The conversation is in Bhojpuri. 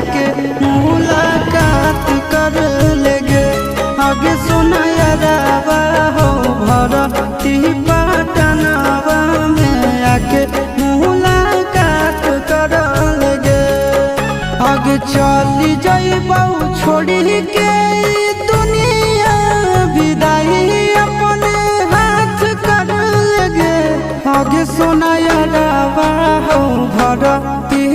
आके मुलाकात कर लेगे। आगे सुनायरावा हो भरती पटनावा में आके मुलाकात कर लेगे। आगे चली जाइबौ छोड़ी के दुनिया विदाई अपने हाथ कर लेगे। आगे सुनायरावा हो भरती